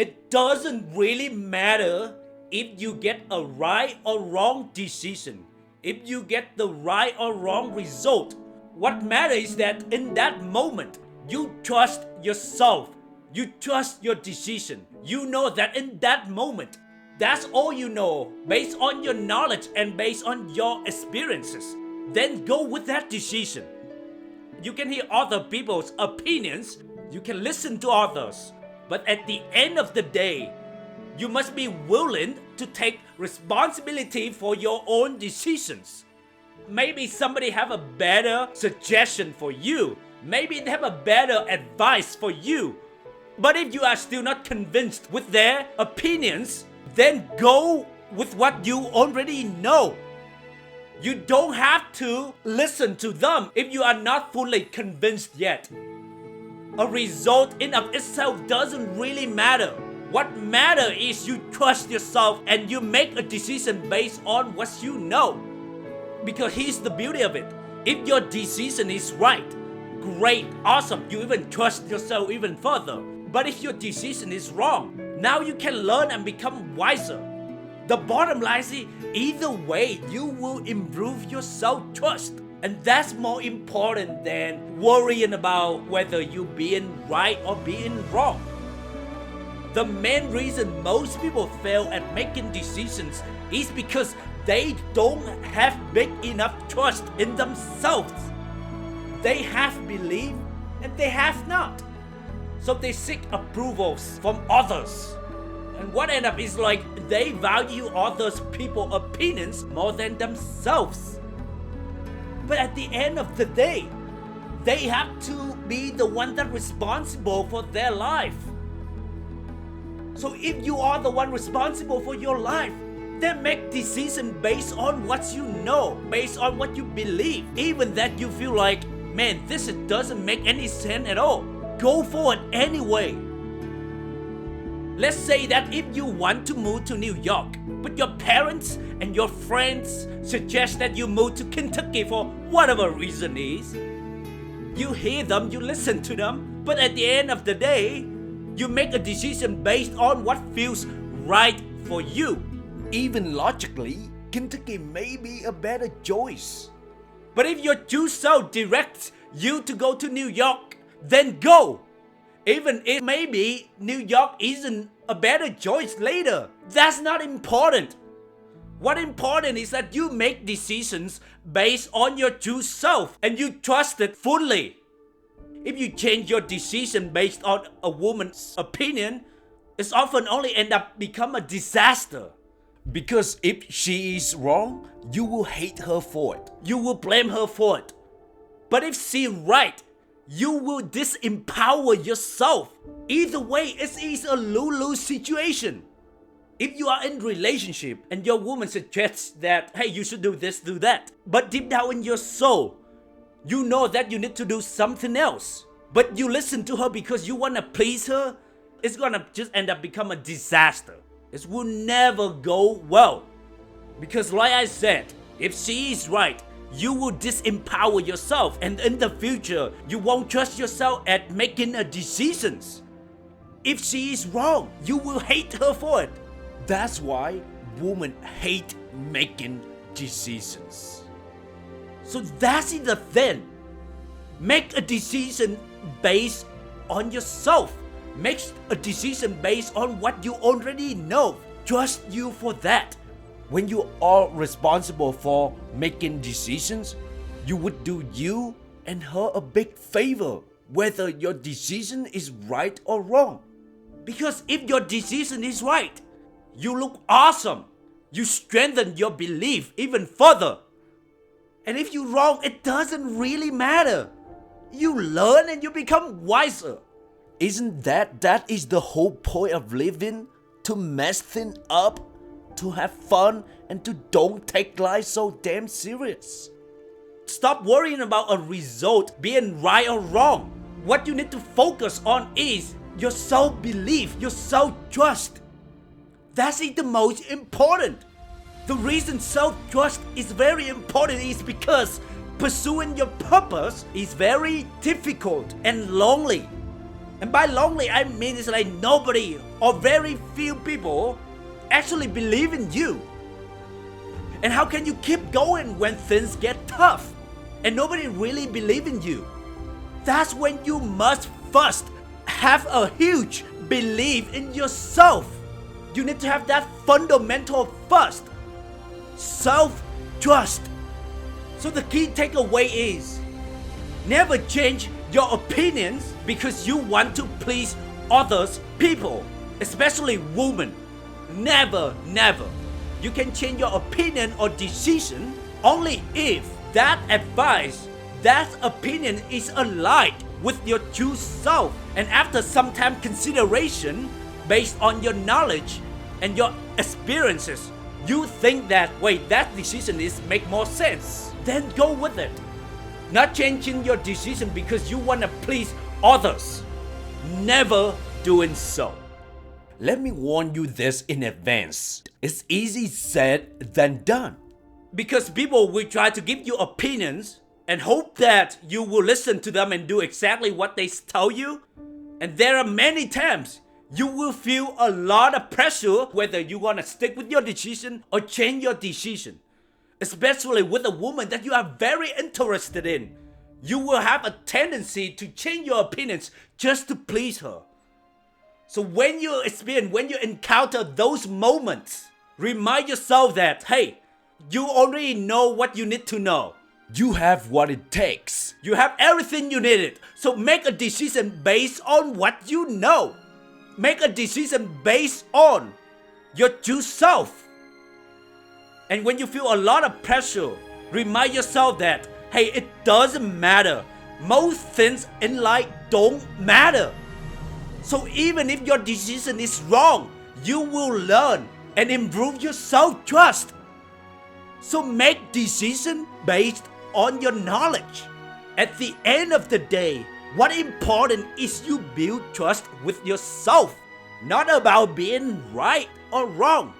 It doesn't really matter if you get a right or wrong decision, if you get the right or wrong result. What matters is that in that moment, you trust yourself, you trust your decision. You know that in that moment, that's all you know, based on your knowledge and based on your experiences. Then go with that decision. You can hear other people's opinions, you can listen to others, but at the end of the day, you must be willing to take responsibility for your own decisions. Maybe somebody have a better suggestion for you. Maybe they have a better advice for you. But if you are still not convinced with their opinions, then go with what you already know. You don't have to listen to them if you are not fully convinced yet. A result in of itself doesn't really matter. What matters is you trust yourself and you make a decision based on what you know. Because here's the beauty of it. If your decision is right, great, awesome, you even trust yourself even further. But if your decision is wrong, now you can learn and become wiser. The bottom line is, either way, you will improve your self-trust. And that's more important than worrying about whether you're being right or being wrong. The main reason most people fail at making decisions is because they don't have big enough trust in themselves. They have belief and they have not. So they seek approvals from others. And what end up is like they value others people's opinions more than themselves. But at the end of the day, they have to be the one that's responsible for their life. So if you are the one responsible for your life, then make decisions based on what you know, based on what you believe. Even that you feel like, man, this doesn't make any sense at all. Go for it anyway. Let's say that if you want to move to New York, but your parents and your friends suggest that you move to Kentucky for whatever reason is. You hear them, you listen to them, but at the end of the day, you make a decision based on what feels right for you. Even logically, Kentucky may be a better choice. But if your true soul directs you to go to New York, then go. Even if maybe New York isn't a better choice later. That's not important. What important is that you make decisions based on your true self and you trust it fully. If you change your decision based on a woman's opinion, it's often only end up become a disaster. Because if she is wrong, you will hate her for it. You will blame her for it. But if she's right, you will disempower yourself. Either way, it is a lose-lose situation. If you are in a relationship and your woman suggests that, hey, you should do this, do that. But deep down in your soul, you know that you need to do something else. But you listen to her because you want to please her, it's going to just end up become a disaster. It will never go well. Because like I said, if she is right, you will disempower yourself, and in the future, you won't trust yourself at making decisions. If she is wrong, you will hate her for it. That's why women hate making decisions. So that's the thing. Make a decision based on yourself. Make a decision based on what you already know. Trust you for that. When you are responsible for making decisions, you would do you and her a big favor, whether your decision is right or wrong. Because if your decision is right, you look awesome. You strengthen your belief even further. And if you're wrong, it doesn't really matter. You learn and you become wiser. Isn't that is the whole point of living? To mess things up, to have fun, and to don't take life so damn serious. Stop worrying about a result being right or wrong. What you need to focus on is your self-belief, your self-trust. That's the most important. The reason self-trust is very important is because pursuing your purpose is very difficult and lonely. And by lonely, I mean it's like nobody or very few people actually believe in you. And how can you keep going when things get tough and nobody really believe in you? That's when you must first have a huge belief in yourself. You need to have that fundamental first, self-trust. So the key takeaway is, never change your opinions because you want to please others people, especially women. Never, never. You can change your opinion or decision only if that advice, that opinion is aligned with your true self. And after some time consideration, based on your knowledge and your experiences, you think that, wait, that decision make more sense. Then go with it. Not changing your decision because you want to please others. Never doing so. Let me warn you this in advance. It's easy said than done. Because people will try to give you opinions and hope that you will listen to them and do exactly what they tell you. And there are many times you will feel a lot of pressure whether you want to stick with your decision or change your decision. Especially with a woman that you are very interested in. You will have a tendency to change your opinions just to please her. So when you encounter those moments, remind yourself that, hey, you already know what you need to know. You have what it takes. You have everything you needed. So make a decision based on what you know. Make a decision based on your true self. And when you feel a lot of pressure, remind yourself that, hey, it doesn't matter. Most things in life don't matter. So even if your decision is wrong, you will learn and improve your self-trust. So make decisions based on your knowledge. At the end of the day, what important is you build trust with yourself, not about being right or wrong.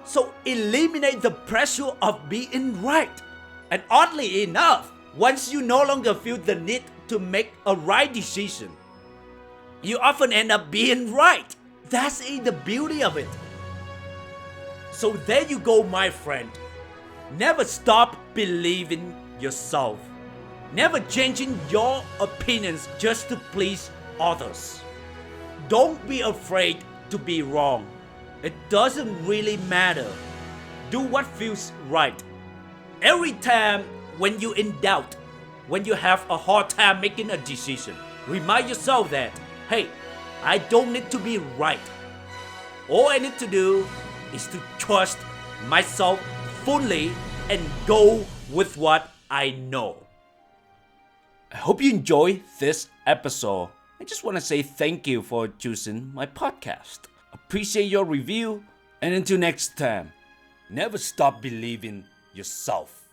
So eliminate the pressure of being right. And oddly enough, once you no longer feel the need to make a right decision, you often end up being right. That's the beauty of it. So there you go, my friend. Never stop believing yourself. Never changing your opinions just to please others. Don't be afraid to be wrong. It doesn't really matter. Do what feels right. Every time when you're in doubt, when you have a hard time making a decision, remind yourself that, hey, I don't need to be right. All I need to do is to trust myself fully and go with what I know. I hope you enjoy this episode. I just want to say thank you for choosing my podcast. Appreciate your review, and until next time, never stop believing yourself.